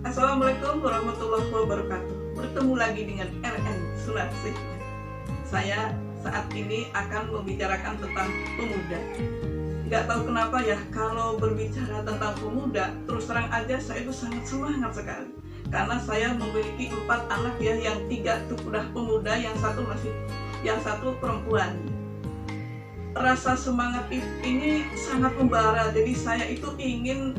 Assalamualaikum warahmatullahi wabarakatuh. Bertemu lagi dengan RN Sunarsih. Saya saat ini akan membicarakan tentang pemuda. Nggak tahu kenapa ya, kalau berbicara tentang pemuda, terus terang aja saya itu sangat semangat sekali. Karena saya memiliki 4 anak ya, yang 3 itu udah pemuda, yang satu perempuan. Rasa semangat ini sangat membara. Jadi saya itu ingin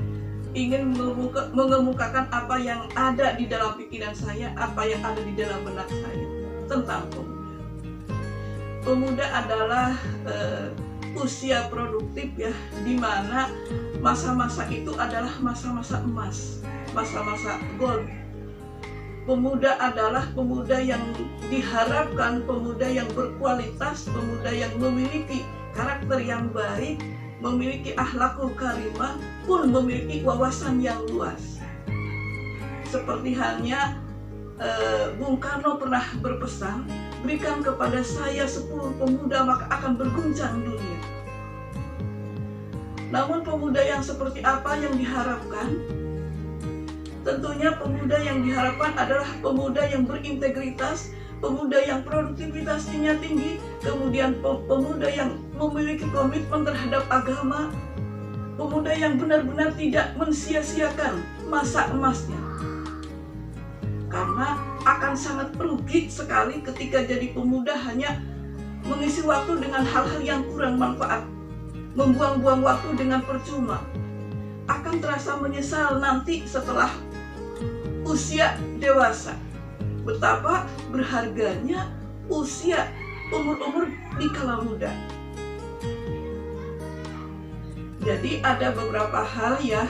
mengemukakan apa yang ada di dalam pikiran saya, apa yang ada di dalam benak saya tentang pemuda. Pemuda adalah usia produktif ya, di mana masa-masa itu adalah masa-masa emas, masa-masa gold. Pemuda adalah pemuda yang diharapkan, pemuda yang berkualitas, pemuda yang memiliki karakter yang baik, memiliki akhlakul karimah, pun memiliki wawasan yang luas. Seperti halnya Bung Karno pernah berpesan, berikan kepada saya 10 pemuda maka akan berguncang dunia. Namun pemuda yang seperti apa yang diharapkan? Tentunya pemuda yang diharapkan adalah pemuda yang berintegritas, pemuda yang produktivitasnya tinggi, kemudian pemuda yang memiliki komitmen terhadap agama, pemuda yang benar-benar tidak mensia-siakan masa emasnya. Karena akan sangat rugi sekali ketika jadi pemuda hanya mengisi waktu dengan hal-hal yang kurang manfaat, membuang-buang waktu dengan percuma. Akan terasa menyesal nanti setelah usia dewasa. Betapa berharganya usia umur-umur di kala muda. Jadi ada beberapa hal ya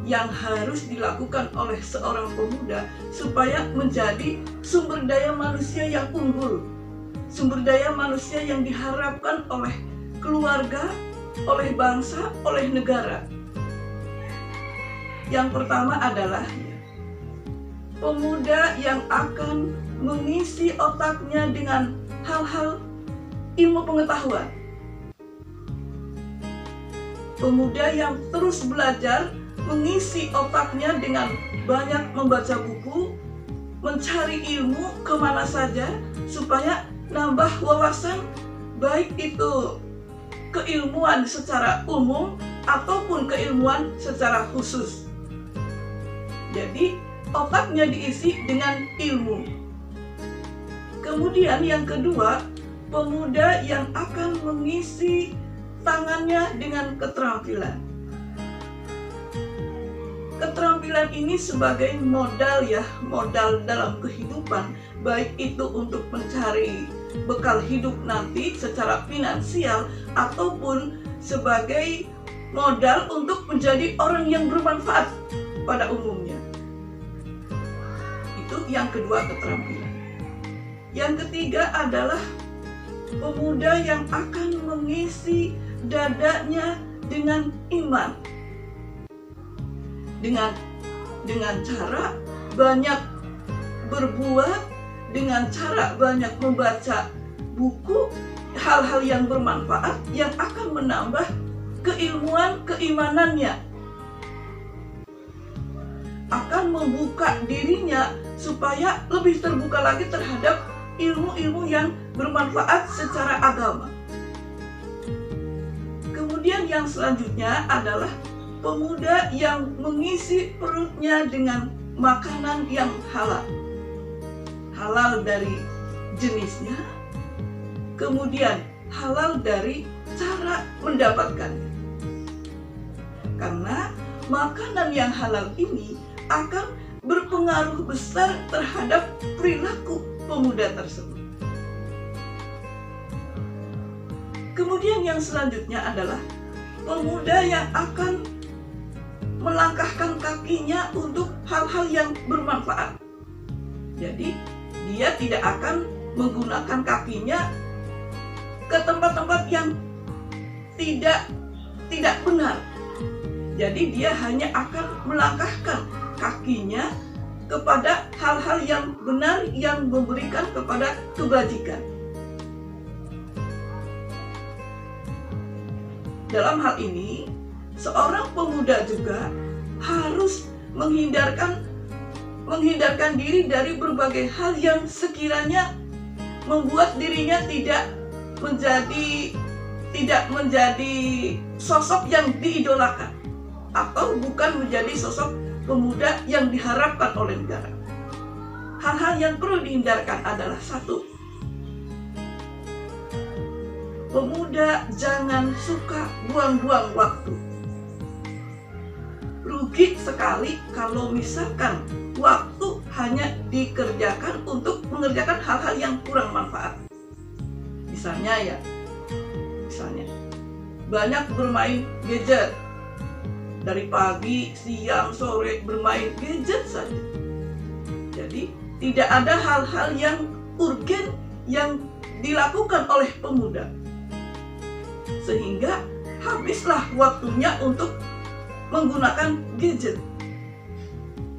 yang harus dilakukan oleh seorang pemuda supaya menjadi sumber daya manusia yang unggul, sumber daya manusia yang diharapkan oleh keluarga, oleh bangsa, oleh negara. Yang pertama adalah pemuda yang akan mengisi otaknya dengan hal-hal ilmu pengetahuan. Pemuda yang terus belajar, mengisi otaknya dengan banyak membaca buku, mencari ilmu kemana saja, supaya nambah wawasan, baik itu keilmuan secara umum ataupun keilmuan secara khusus. Jadi otaknya diisi dengan ilmu. Kemudian yang kedua, pemuda yang akan mengisi tangannya dengan keterampilan. Keterampilan ini sebagai modal ya, modal dalam kehidupan, baik itu untuk mencari bekal hidup nanti secara finansial ataupun sebagai modal untuk menjadi orang yang bermanfaat pada umumnya. Itu yang kedua, keterampilan. Yang ketiga adalah pemuda yang akan mengisi dadanya dengan iman. Dengan cara banyak berbuat, dengan cara banyak membaca buku, hal-hal yang bermanfaat yang akan menambah keilmuan keimanannya, akan membuka dirinya supaya lebih terbuka lagi terhadap ilmu-ilmu yang bermanfaat secara agama. Kemudian yang selanjutnya adalah pemuda yang mengisi perutnya dengan makanan yang halal. Halal dari jenisnya, kemudian halal dari cara mendapatkannya. Karena makanan yang halal ini akan berpengaruh besar terhadap perilaku pemuda tersebut. Kemudian yang selanjutnya adalah pemuda yang akan melangkahkan kakinya untuk hal-hal yang bermanfaat. Jadi dia tidak akan menggunakan kakinya ke tempat-tempat yang tidak benar. Jadi dia hanya akan melangkahkan kakinya kepada hal-hal yang benar yang memberikan kepada kebajikan. Dalam hal ini, seorang pemuda juga harus menghindarkan menghindarkan diri dari berbagai hal yang sekiranya membuat dirinya tidak menjadi sosok yang diidolakan, atau bukan menjadi sosok pemuda yang diharapkan oleh negara. Hal-hal yang perlu dihindarkan adalah satu, pemuda jangan suka buang-buang waktu. Rugi sekali kalau misalkan waktu hanya dikerjakan untuk mengerjakan hal-hal yang kurang manfaat. Misalnya banyak bermain gadget, dari pagi, siang, sore bermain gadget saja. Jadi tidak ada hal-hal yang urgen yang dilakukan oleh pemuda, sehingga habislah waktunya untuk menggunakan gadget.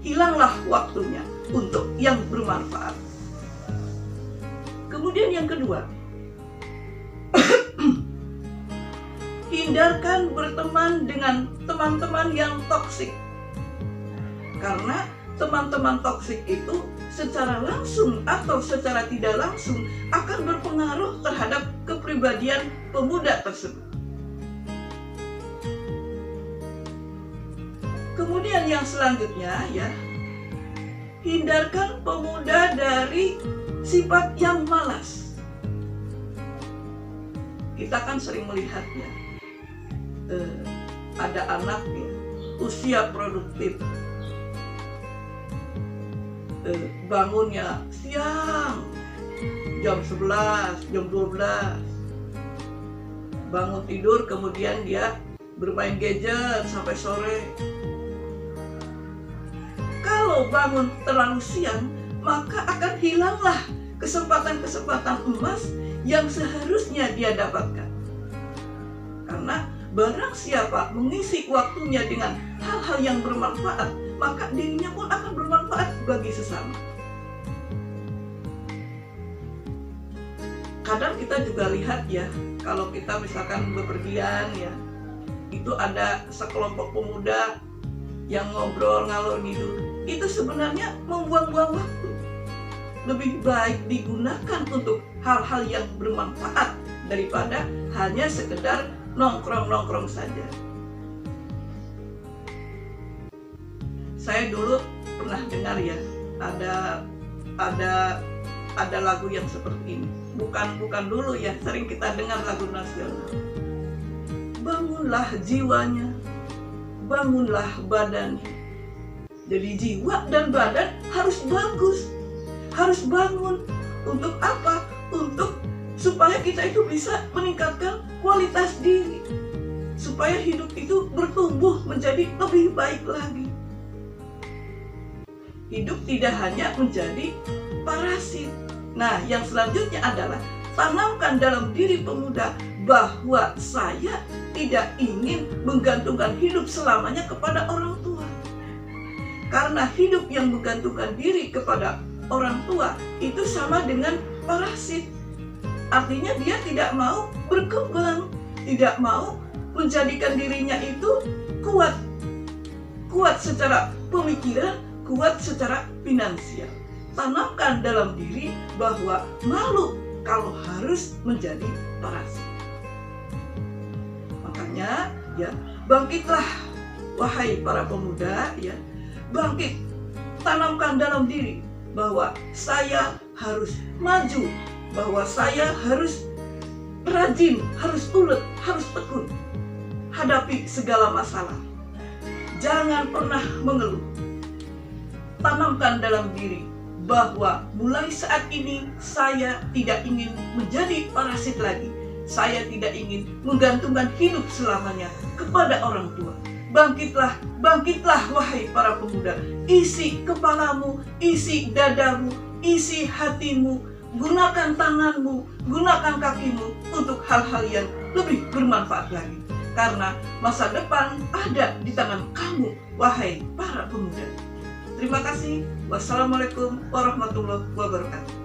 Hilanglah waktunya untuk yang bermanfaat. Kemudian yang kedua, hindarkan berteman dengan teman-teman yang toksik. Karena teman-teman toksik itu secara langsung atau secara tidak langsung akan berpengaruh terhadap kepribadian pemuda tersebut. Kemudian yang selanjutnya hindarkan pemuda dari sifat yang malas. Kita kan sering melihat ada anak usia produktif, bangunnya siang, jam 11, jam 12, bangun tidur kemudian dia bermain gadget sampai sore. Kalau bangun terlalu siang, maka akan hilanglah kesempatan-kesempatan emas yang seharusnya dia dapatkan. Karena barang siapa mengisi waktunya dengan hal-hal yang bermanfaat, maka dirinya pun akan bermanfaat bagi sesama. Kadang kita juga lihat kalau kita misalkan bepergian itu ada sekelompok pemuda yang ngobrol ngalor ngidul. Itu sebenarnya membuang-buang waktu. Lebih baik digunakan untuk hal-hal yang bermanfaat daripada hanya sekedar nongkrong-nongkrong saja. Saya dulu pernah dengar ada lagu yang seperti ini. Bukan dulu sering kita dengar lagu nasional. Bangunlah jiwanya, bangunlah badannya. Jadi jiwa dan badan harus bagus, harus bangun. Untuk apa? Untuk supaya kita itu bisa meningkatkan kualitas diri, supaya hidup itu bertumbuh menjadi lebih baik lagi. Hidup tidak hanya menjadi parasit. Nah, yang selanjutnya adalah tanamkan dalam diri pemuda bahwa saya tidak ingin menggantungkan hidup selamanya kepada orang tua. Karena hidup yang menggantungkan diri kepada orang tua itu sama dengan parasit. Artinya dia tidak mau berkembang, tidak mau menjadikan dirinya itu kuat secara pemikiran, kuat secara finansial. Tanamkan dalam diri bahwa malu kalau harus menjadi parasit. Makanya bangkitlah wahai para pemuda bangkit, tanamkan dalam diri bahwa saya harus maju, bahwa saya harus rajin, harus ulet, harus tekun hadapi segala masalah. Jangan pernah mengeluh. Tanamkan dalam diri bahwa mulai saat ini saya tidak ingin menjadi parasit lagi. Saya tidak ingin menggantungkan hidup selamanya kepada orang tua. Bangkitlah, bangkitlah wahai para pemuda. Isi kepalamu, isi dadamu, isi hatimu. Gunakan tanganmu, gunakan kakimu untuk hal-hal yang lebih bermanfaat lagi. Karena masa depan ada di tangan kamu, wahai para pemuda. Terima kasih. Wassalamualaikum warahmatullahi wabarakatuh.